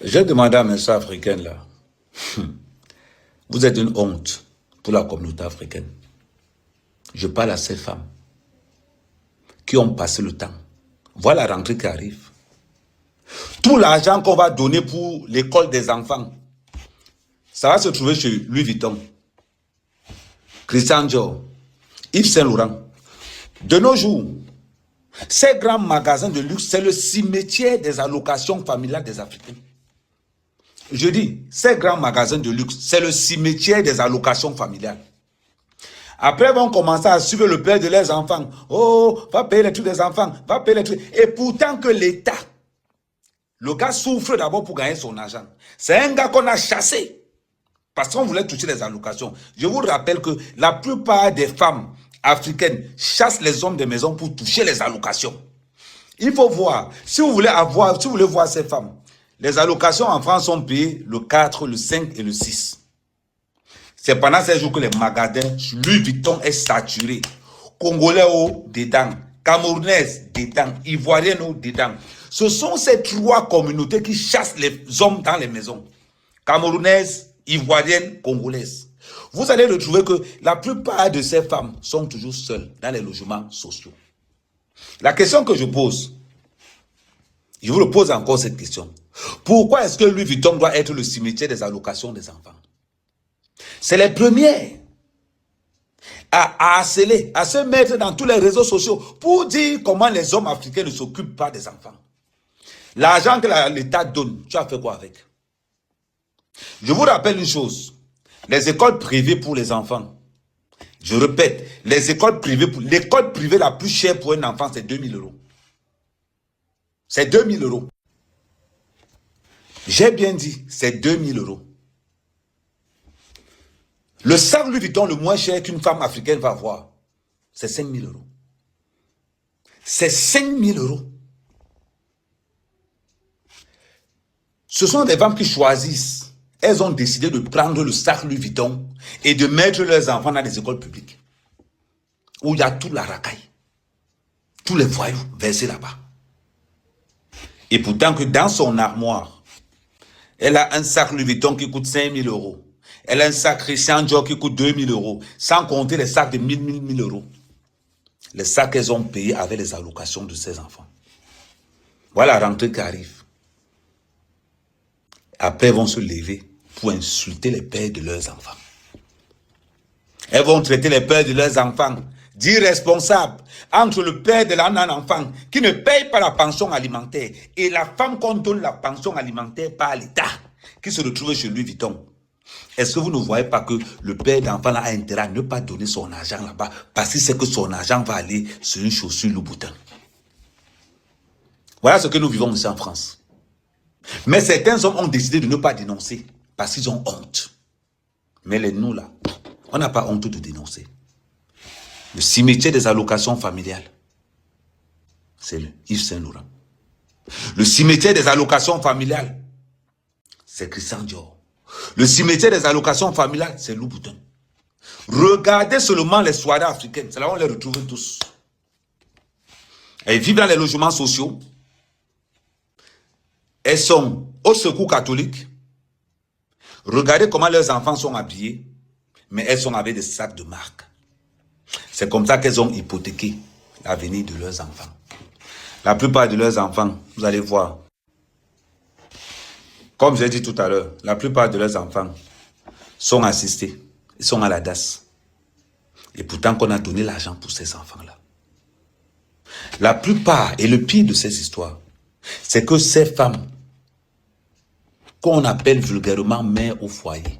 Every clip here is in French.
J'ai demandé à mes soeurs africaines là, vous êtes une honte pour la communauté africaine. Je parle à ces femmes qui ont passé le temps. Voilà la rentrée qui arrive. Tout l'argent qu'on va donner pour l'école des enfants, ça va se trouver chez Louis Vuitton, Christian Dior, Yves Saint Laurent. De nos jours, ces grands magasins de luxe, c'est le cimetière des allocations familiales des Africains. Je dis, ces grands magasins de luxe, c'est le cimetière des allocations familiales. Après, ils vont commencer à suivre le père de leurs enfants. Oh, va payer les trucs des enfants, va payer les trucs. Et pourtant que l'État, le gars souffre d'abord pour gagner son argent. C'est un gars qu'on a chassé parce qu'on voulait toucher les allocations. Je vous rappelle que la plupart des femmes africaines chassent les hommes de maison pour toucher les allocations. Il faut voir, si vous voulez voir ces femmes, les allocations en France sont payées le 4, le 5 et le 6. C'est pendant ces jours que les magasins Louis Vuitton est saturé. Congolais dedans, Camerounais dedans, Ivoiriens dedans. Ce sont ces trois communautés qui chassent les hommes dans les maisons. Camerounaises, Ivoiriennes, Congolaises. Vous allez retrouver que la plupart de ces femmes sont toujours seules dans les logements sociaux. La question que je pose, je vous pose encore cette question. Pourquoi est-ce que Louis Vuitton doit être le cimetière des allocations des enfants? C'est les premiers à harceler, à se mettre dans tous les réseaux sociaux pour dire comment les hommes africains ne s'occupent pas des enfants. L'argent que l'État donne, tu as fait quoi avec? Je vous rappelle une chose. Les écoles privées pour les enfants. Je répète, les écoles privées, l'école privée la plus chère pour un enfant, c'est 2 000 €. C'est 2 000 €. J'ai bien dit, c'est 2 000 €. Le sac Louis Vuitton le moins cher qu'une femme africaine va avoir, c'est 5 000 €. C'est 5 000 €. Ce sont des femmes qui choisissent. Elles ont décidé de prendre le sac Louis Vuitton et de mettre leurs enfants dans des écoles publiques. Où il y a tout la racaille. Tous les voyous versés là-bas. Et pourtant que dans son armoire, elle a un sac Louis Vuitton qui coûte 5 000 €. Elle a un sac Christian Dior qui coûte 2 000 €. Sans compter les sacs de 1 000 €. Les sacs qu'elles ont payés avec les allocations de ses enfants. Voilà la rentrée qui arrive. Après, elles vont se lever pour insulter les pères de leurs enfants. Elles vont traiter les pères de leurs enfants d'irresponsables entre le père de l'un enfant qui ne paye pas la pension alimentaire et la femme qu'on donne la pension alimentaire par l'État qui se retrouve chez Louis Vuitton. Est-ce que vous ne voyez pas que le père d'enfant a intérêt à ne pas donner son argent là-bas parce qu'il sait que son argent va aller sur une chaussure Louboutin? Voilà ce que nous vivons ici en France. Mais certains hommes ont décidé de ne pas dénoncer parce qu'ils ont honte. Mais nous là, on n'a pas honte de dénoncer. Le cimetière des allocations familiales, c'est le Yves Saint Laurent. Le cimetière des allocations familiales, c'est Christian Dior. Le cimetière des allocations familiales, c'est Louboutin. Regardez seulement les soirées africaines, c'est là où on les retrouve tous. Elles vivent dans les logements sociaux. Elles sont au secours catholique. Regardez comment leurs enfants sont habillés, mais elles sont avec des sacs de marque. C'est comme ça qu'elles ont hypothéqué l'avenir de leurs enfants. La plupart de leurs enfants, vous allez voir, comme j'ai dit tout à l'heure, la plupart de leurs enfants sont assistés. Ils sont à la DAS. Et pourtant qu'on a donné l'argent pour ces enfants-là. La plupart, et le pire de ces histoires, c'est que ces femmes, qu'on appelle vulgairement mère au foyer.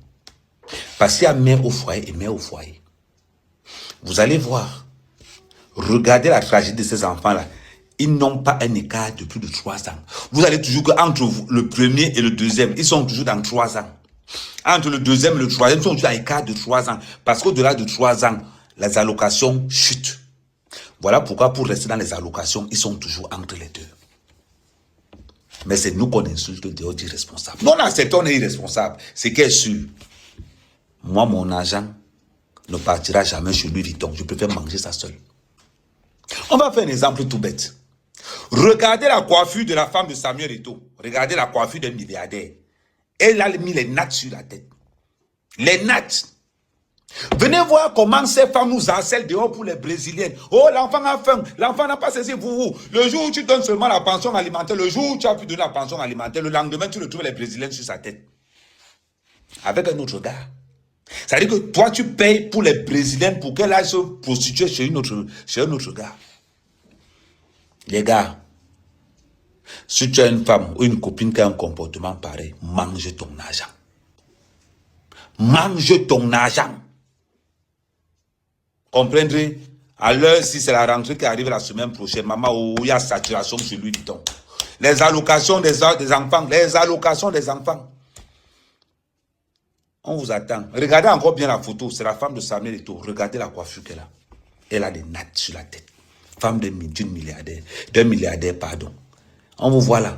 Parce qu'il y a mère au foyer et mère au foyer. Vous allez voir, regardez la tragédie de ces enfants-là. Ils n'ont pas un écart de plus de 3 ans. Vous allez toujours qu'entre le premier et le deuxième, ils sont toujours dans 3 ans. Entre le deuxième et le troisième, ils sont toujours à écart de 3 ans. Parce qu'au-delà de 3 ans, les allocations chutent. Voilà pourquoi pour rester dans les allocations, ils sont toujours entre les deux. Mais c'est nous qu'on insulte d'irresponsables. Non, c'est on est irresponsable. C'est qu'elle est sûr. Moi, mon argent ne partira jamais chez Louis Vuitton. Je préfère manger ça seul. On va faire un exemple tout bête. Regardez la coiffure de la femme de Samuel Eto'o. Regardez la coiffure d'un milliardaire. Elle a mis les nattes sur la tête. Les nattes. Venez voir comment ces femmes nous harcèlent dehors pour les Brésiliennes. Oh, l'enfant a faim, l'enfant n'a pas cessé vous. Le jour où tu donnes seulement la pension alimentaire, le jour où tu as pu donner la pension alimentaire, le lendemain, tu retrouves les Brésiliennes sur sa tête. Avec un autre gars. Ça veut dire que toi, tu payes pour les Brésiliennes pour qu'elles aillent se prostituer chez un autre gars. Les gars, si tu as une femme ou une copine qui a un comportement pareil, mange ton argent. Mange ton argent. Comprendrez? À l'heure, si c'est la rentrée qui arrive la semaine prochaine, maman, oh, il y a saturation sur Louis Vuitton. Les allocations des enfants, les allocations des enfants. On vous attend. Regardez encore bien la photo. C'est la femme de Samuel Eto'o. Regardez la coiffure qu'elle a. Elle a des nattes sur la tête. Femme d'un milliardaire. D'un milliardaire, pardon. On vous voit là.